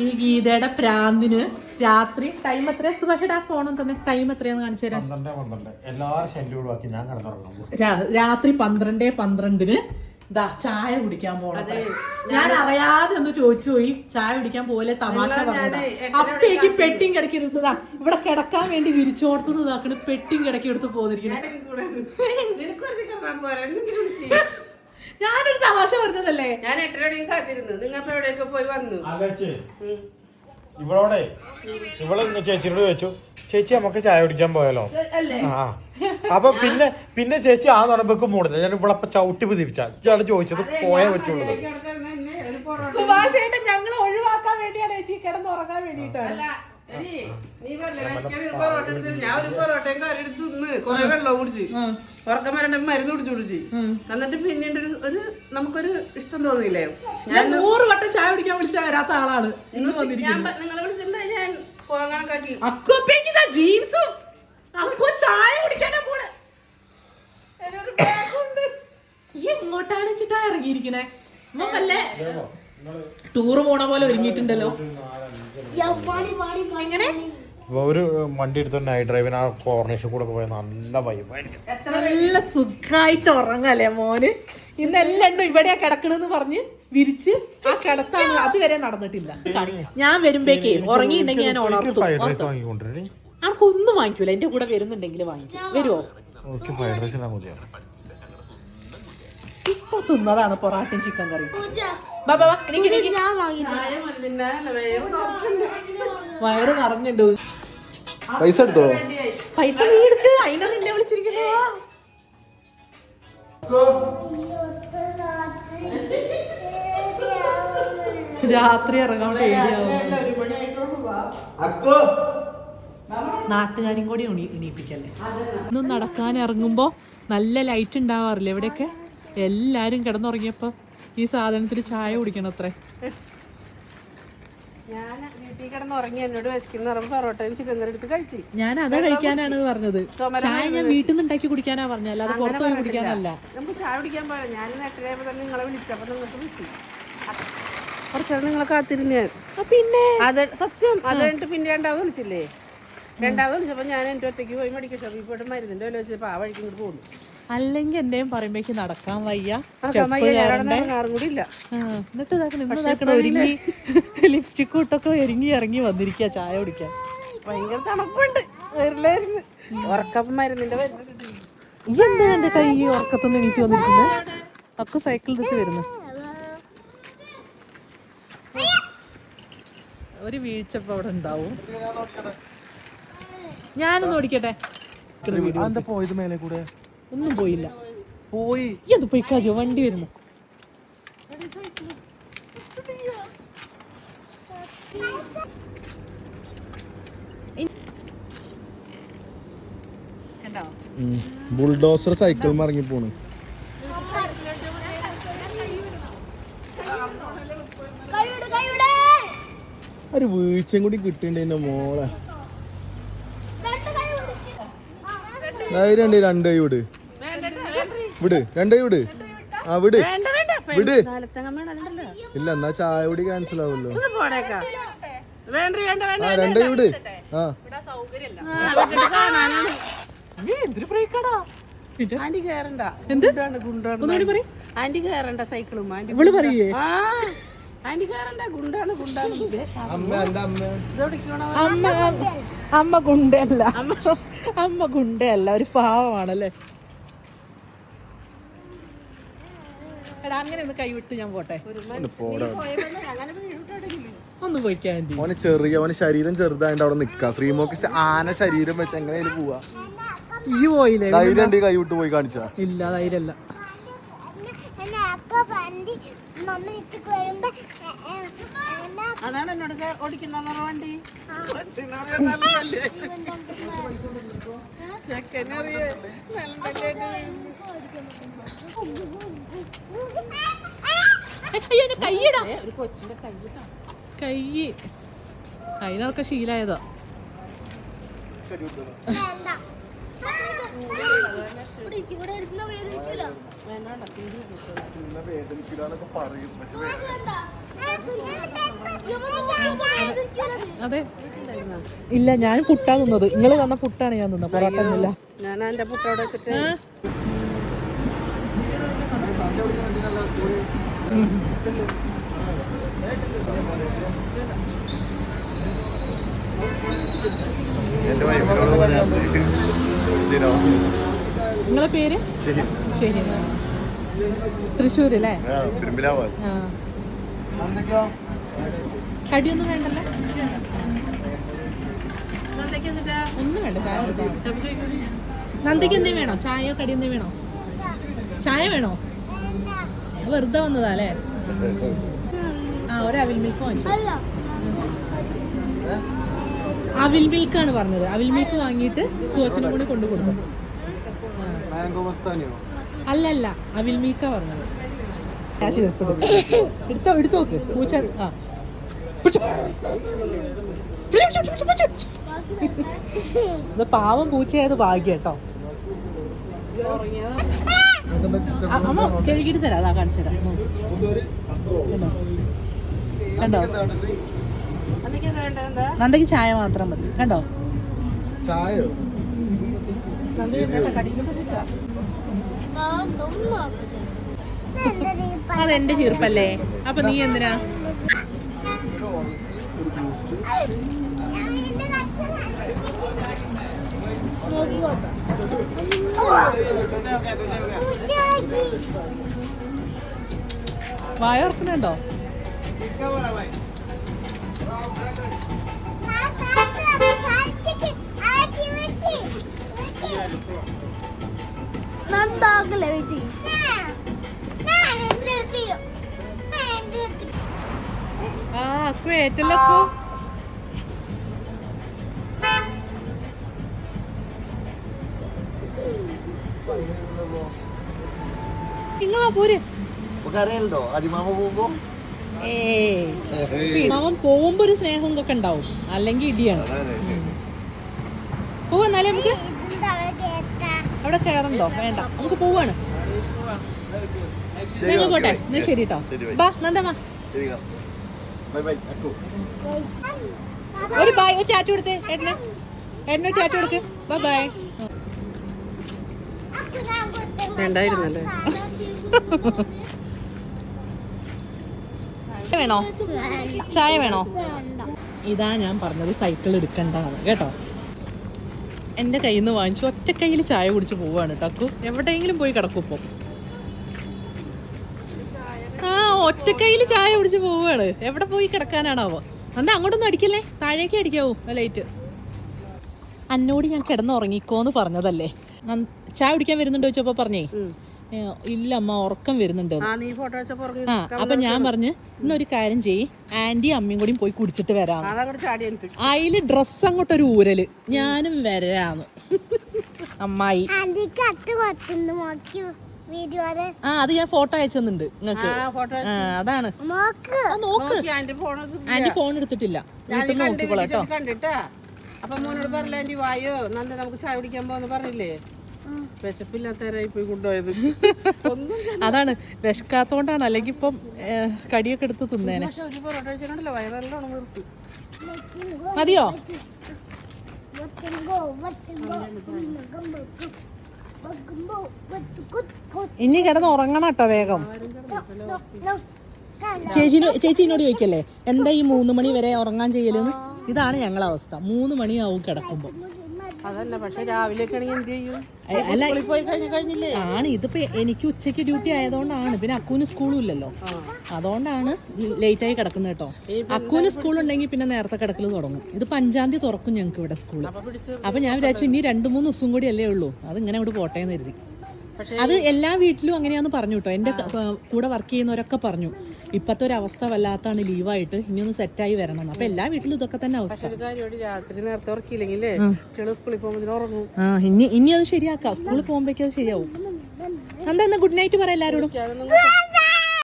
ഈ ഗീതയുടെ പ്രാന്തിന് രാത്രി ടൈം എത്രയാ സുഭാഷയുടെ ആ ഫോണും തന്നെ ടൈം എത്രയാന്ന് കാണിച്ചു തരാം. രാത്രി 12:12 ഇതാ ചായ കുടിക്കാൻ പോകണം. ഞാൻ അറിയാതെ ഒന്ന് ചോദിച്ചു പോയി ചായ കുടിക്കാൻ പോലെ തമാശ പറഞ്ഞതാ. അപ്പേക്ക് പെട്ടിയും കിടക്കി എടുത്തതാ ഇവിടെ കിടക്കാൻ വേണ്ടി വിരിച്ചോർത്തത് ഇതാക്കണ് പെട്ടിയും കിടക്കി എടുത്ത് പോന്നിരിക്കണേ. ഞാനൊരു തമാശ പറഞ്ഞതല്ലേ. ഞാൻ 8 കാത്തിരുന്നു. നിങ്ങൾ എവിടെയൊക്കെ പോയി വന്നു. ഇവളെ ചേച്ചിയോട് ചോദിച്ചു, ചേച്ചി നമുക്ക് ചായ കുടിക്കാൻ പോയാലോ? അപ്പൊ പിന്നെ ചേച്ചി ആ നടമ്പൊക്കെ മൂടുന്നത് ഞാൻ ഇവിടെ ചവിട്ടി പതിപ്പിച്ചാണ് ചോദിച്ചത് പോയാ പറ്റുള്ളൂ. സുഭാഷേട്ടൻ ഞങ്ങൾ ഒഴിവാക്കാൻ വേണ്ടിയാണ് ചേച്ചി കിടന്നുറങ്ങാൻ വേണ്ടിയിട്ടാണ്. ഞാൻ ഒരു പൊറോട്ടയും കറി എടുത്ത് തിന്ന് കൊറേ വെള്ളം കുടിച്ച് ഉറക്കം വരണ്ട മരുന്ന് കുടിച്ച് എന്നിട്ട് പിന്നീട് ഒരു നമുക്കൊരു ഇഷ്ടം തോന്നിയില്ലേ. ഞാൻ 100 വട്ടം ചായ കുടിക്കാൻ വിളിച്ചാൽ വരാത്ത ആളാണ്. നിങ്ങളെ വിളിച്ചിട്ടുണ്ടെങ്കിൽ ഞാൻ പോകാൻ കണക്കാക്കി ജീൻസും ചായ കുടിക്കാനാ പോണെ. ഈ എങ്ങോട്ടാണ് വെച്ചിട്ടാ ഇറങ്ങിയിരിക്കണേ? വല്ലേ ടൂറ് പോണ പോലെ ഒരുങ്ങിയിട്ടുണ്ടല്ലോ. എങ്ങനെ ഒരു വണ്ടി എടുത്തോണ്ട് നൈറ്റ് ഡ്രൈവിന് ആ കോർണേഷൻ കൂടെ പോയ നല്ല വൈബായിരിക്കും. നല്ല സുഖമായിട്ട് ഉറങ്ങല്ലേ മോന്. ഇന്നെല്ലാം ഇവിടെയാ കിടക്കണെന്ന് പറഞ്ഞ് വിരിച്ച് ആ കിടത്താണ് അതുവരെ നടന്നിട്ടില്ല. ഞാൻ വരുമ്പോഴേക്കേ ഉറങ്ങിയിട്ടുണ്ടെങ്കിൽ ഞാൻ ഉണർത്തും. നമുക്കൊന്നും വാങ്ങിക്കൂല. എന്റെ കൂടെ വരുന്നുണ്ടെങ്കിൽ വാങ്ങിക്കും. വരുവോ? ഇപ്പൊ തിന്നതാണ് പൊറാട്ടയും ചിക്കൻ കറി. വയറ് നിറഞ്ഞിട്ടുണ്ട്. പൈസ എടുത്തോ? പൈസ നീ എടുത്ത്. അതിനാ നിന്നെ വിളിച്ചിരിക്കുന്നോ? രാത്രി ഇറങ്ങാൻ പേടിയാവും. നാട്ടുകാരും കൂടി എണീപ്പിക്കല്ലേ. ഒന്നും നടക്കാൻ ഇറങ്ങുമ്പോ നല്ല ലൈറ്റ് ഉണ്ടാവാറില്ല എവിടെയൊക്കെ. എല്ലാരും കിടന്നുറങ്ങിയപ്പോ ഈ സാധനത്തിന് ചായ കുടിക്കണം അത്രേ. ഞാൻ വീട്ടിൽ കിടന്നുറങ്ങി എന്നോട് വിശക്കുന്ന പൊറോട്ടയും ചിക്കൻ കറി എടുത്ത് കഴിച്ചു. ഞാൻ അതാ കഴിക്കാനാണ് പറഞ്ഞത്. ചായ ഞാൻ വീട്ടിൽ നിന്ന് ഉണ്ടാക്കി കുടിക്കാനാ പറഞ്ഞത്, അല്ലാതെ പുറത്തു പോയി കുടിക്കാനല്ല. നമുക്ക് ചായ കുടിക്കാൻ പോയാ ഞാൻ നെട്ടിലായപ്പോ തന്നെ നിങ്ങളെ വിളിച്ചപ്പോ നിങ്ങൾക്ക് വിളിച്ചു. കുറച്ചാണ് നിങ്ങളെ കാത്തിരുന്നു ഞാൻ. പിന്നെ അത് സത്യം. അത് കഴിഞ്ഞിട്ട് പിന്നെ രണ്ടാമത് വിളിച്ചില്ലേ? രണ്ടാമത് വിളിച്ചപ്പോ ഞാൻ എൻ്റെ ഒറ്റയ്ക്ക് പോയി മെഡിക്കൽ ഷോപ്പിൽ പോയിട്ട് മരുന്നിന്റെ വില വെച്ചപ്പോ ആ വഴിക്ക് ഇങ്ങോട്ട് പോകുന്നു. അല്ലെങ്കിൽ എന്തേലും പറയുമ്പോഴേക്ക് നടക്കാൻ വയ്യ. എന്നിട്ട് ഒരുങ്ങി ലിപ്സ്റ്റിക് ഇട്ടൊക്കെ ഒരുങ്ങി ഇറങ്ങി വന്നിരിക്കുക ചായ കുടിക്കാൻ. ഭയങ്കര തണുപ്പുണ്ട്. വരില്ലായിരുന്നു ഉറക്കം മരുന്നിന്റെ. ഈ എന്താ എന്റെ കൈ ഉറക്കത്തൊന്നും എണീറ്റ് വന്നിരിക്കുന്നത്? ഒക്കെ സൈക്കിൾ എടുത്ത് വരുന്നു. ഒരു വീഴ്ചപ്പോ അവിടെ ഉണ്ടാവും. ഞാനൊന്ന് ഓടിക്കട്ടെ. പോയത് മേലെ കൂടെ ഒന്നും പോയില്ല. പോയി അത് പോയി കാജോ വണ്ടി വരുന്നു. ബുൾഡോസർ സൈക്കിൾ മറങ്ങി പോണു. ഒരു വീഴ്ചയും കൂടി കിട്ടിണ്ട് മോളെ. ധൈര്യം രണ്ട് കൈ വിട്. വിട് രണ്ട് കൈ വിട്. ആ വിട് വിട്. ഇല്ല എന്നാ ചായ കൂടി ക്യാൻസൽ ആവുമല്ലോ. ആ രണ്ട് കൈ വിട്. ആ ആന്റി കേറണ്ട. ആന്റി കേറണ്ട സൈക്കിളും. ഇവള് പറയേ ആന്റി കേറണ്ട. ഗുണ്ടാണ് ഗുണ്ടാണ്. അമ്മ ഗുണ്ടല്ല. അമ്മ ഗുണ്ടല്ല, ഒരു പാവമാണല്ലേ. എടാ അങ്ങനെ ഒന്ന് കൈവിട്ട് ഞാൻ പോട്ടെ. ഒന്ന് പോയിക്കാൻ ചെറിയ ശരീരം ചെറുതായിട്ട് അവിടെ നിക്കാം. ശ്രീമോക്ക് ആന ശരീരം വെച്ച് എങ്ങനെയാലും പോവാ. ഈ പോയില്ലേ? ധൈര്യം കൈ വിട്ട് പോയി കാണിച്ചാ? ഇല്ല ധൈര്യല്ല. അതാണ് എന്നോട് ഓടിക്കുന്ന വണ്ടി. കൈ അതിനൊക്കെ ശീലായതാ. അതെ ഇല്ല, ഞാൻ പുട്ടാ തിന്നത്. നിങ്ങൾ തന്ന പുട്ടാണ് ഞാൻ തിന്നത്, പൊറോട്ട ഒന്നുമില്ല. ഞാൻ എൻ്റെ പുട്ടോടെ വെച്ചിട്ട് നിങ്ങളെ പേര്? ശരി. തൃശ്ശൂർ അല്ലേ? കടിയൊന്നും വേണ്ടല്ലോ? ഒന്നും വേണ്ട, ചായ കൊടുക്കാം. നന്ദിക്ക് എന്തേ വേണോ? ചായയോ കടി എന്തേ വേണോ? ചായ വേണോ? വെറുതെ വന്നതാ അല്ലേ? ഒരു അവിൽ മിൽക്ക് വാങ്ങിച്ചു. അവിൽ മിൽക്കാണ് പറഞ്ഞത്. അവിൽ മിൽക്ക് വാങ്ങിയിട്ട് സുവച്ചനും കൂടി കൊണ്ടു കൊടുക്കും. അല്ലല്ല, അവിൽ മിൽക്കാ പറഞ്ഞത്. എടുത്തു നോക്ക്. പൂച്ച ഇത് പാവം പൂച്ചയായത് ഭാഗ്യം കേട്ടോ. അമ്മ കഴുകിട്ട് തരാം, അതാ കാണിച്ചു തരാം. കണ്ടോ? നന്ദയ്ക്ക് ചായ മാത്രം മതി. കണ്ടോ? അതെന്റെ ചീർപ്പല്ലേ, അപ്പൊ നീ എന്തിനാ? വായോർക്കുന്നുണ്ടോ? ഏറ്റല്ലോ. ഇങ്ങ പോര്. മാമൻ പോകുമ്പോ ഒരു സ്നേഹം ഒക്കെ ഉണ്ടാവും, അല്ലെങ്കിൽ ഇടിയാണ്. പോവന്നാലേ നമുക്ക് അവിടെ കയറണ്ടോ? വേണ്ട, നമുക്ക് പോവാണ്. ഞങ്ങൾ പോട്ടെ. എന്നാ ശരി കേട്ടോ. ബാ നന്ദമ്മ, ഒരു ബൈ, ഒരു ടാറ്റു കൊടുത്തേ ഏട്ടന്. ഏട്ടനൊരു ടാറ്റു കൊടുക്ക്. Bye bye. വേണ്ടായിരുന്നല്ലേ? വേണോ? ചായ വേണോ? ഇതാ ഞാൻ പറഞ്ഞത്, സൈക്കിൾ എടുക്കണ്ടാണ് കേട്ടോ. എൻ്റെ കയ്യിൽ നിന്ന് വാങ്ങിച്ചു ഒറ്റ കയ്യിൽ ചായ കുടിച്ച് പോവാണ് ടക്കു. എവിടെയെങ്കിലും പോയി കിടക്കും ഇപ്പം. ഒറ്റ കയ്യിൽ ചായ കുടിച്ച് പോവാണ്. എവിടെ പോയി കിടക്കാനാണാവോ? എന്താ അങ്ങോട്ടൊന്നും അടിക്കല്ലേ, താഴേക്ക് അടിക്കാവൂ ലൈറ്റ്. അന്നോട് ഞാൻ കിടന്നുറങ്ങിക്കോന്ന് പറഞ്ഞതല്ലേ. ചായ കുടിക്കാൻ വരുന്നുണ്ടോ ചോദിച്ചപ്പോ പറഞ്ഞേ ഇല്ല അമ്മ, ഉറക്കം വരുന്നുണ്ട്. അപ്പൊ ഞാൻ പറഞ്ഞു ഇന്നൊരു കാര്യം ചെയ്യ്, ആന്റിയും അമ്മയും കൂടി പോയി കുടിച്ചിട്ട് വരാം. അതില് ഡ്രസ്സ് അങ്ങോട്ടൊരു ഊരല്, ഞാനും വരാന്ന്. അമ്മായി അത് ഞാൻ ഫോട്ടോ അയച്ചു തന്നിട്ടുണ്ട് നിങ്ങൾക്ക്. അതാണ് നോക്ക്. ആന്റി ഫോൺ എടുത്തിട്ടില്ല, നോക്കിക്കോളാം കേട്ടോ. അപ്പൊ മോനോട് പറഞ്ഞില്ല ആന്റി വായോ നന്ദി നമുക്ക് ചായ കുടിക്കാൻ പോന്ന് പറഞ്ഞില്ലേ? വിശപ്പില്ലാത്തവരായി പോയി കൊണ്ടുപോയത്. അതാണ്, വിശക്കാത്തോണ്ടാണ്. അല്ലെങ്കിൽ ഇപ്പം കടിയൊക്കെ എടുത്ത് തിന്നേനെ. പൊറോട്ട കഴിച്ചിട്ടുണ്ടല്ലോ, വയറെല്ലാം നിർത്തി. മതിയോ? ഇനി കിടന്ന് ഉറങ്ങണം കേട്ടോ വേഗം. ചേച്ചിനോട് ചോദിക്കല്ലേ എന്താ ഈ 3 മണി വരെ ഉറങ്ങാൻ ചെയ്യലെന്ന്. ഇതാണ് ഞങ്ങളെ അവസ്ഥ. 3 മണിയാവും കിടക്കുമ്പോ. അതല്ല, പക്ഷെ രാവിലേക്ക് എന്ത് ചെയ്യും? ആണ് ഇതിപ്പോ എനിക്ക് ഉച്ചയ്ക്ക് ഡ്യൂട്ടി ആയതുകൊണ്ടാണ്. പിന്നെ അക്കൂന് സ്കൂളും ഇല്ലല്ലോ, അതുകൊണ്ടാണ് ലേറ്റായി കിടക്കുന്നത് കേട്ടോ. അക്കൂന് സ്കൂൾ ഉണ്ടെങ്കിൽ പിന്നെ നേരത്തെ കിടക്കൽ തുടങ്ങും. ഇത് 5-ാം തീയതി തുറക്കും ഞങ്ങൾക്ക് ഇവിടെ സ്കൂൾ. അപ്പൊ ഞാൻ വിചാരിച്ചു ഇനി 2-3 ദിവസം കൂടി അല്ലേ ഉള്ളൂ, അത് ഇങ്ങനെ ഇവിടെ പോട്ടേന്ന് കരുതി. അത് എല്ലാ വീട്ടിലും അങ്ങനെയാന്ന് പറഞ്ഞു കേട്ടോ. എന്റെ കൂടെ വർക്ക് ചെയ്യുന്നവരൊക്കെ പറഞ്ഞു ഇപ്പത്തെ ഒരു അവസ്ഥ വല്ലാത്താണ്, ലീവായിട്ട് ഇനി ഒന്ന് സെറ്റായി വരണം. അപ്പൊ എല്ലാ വീട്ടിലും ഇതൊക്കെ തന്നെ അവസ്ഥ. ഇനി അത് ശരിയാക്കാം. സ്കൂളിൽ പോകുമ്പോഴേക്കും അത് ശരിയാവും. എന്താ ഗുഡ് നൈറ്റ് പറ എല്ലാരോടും.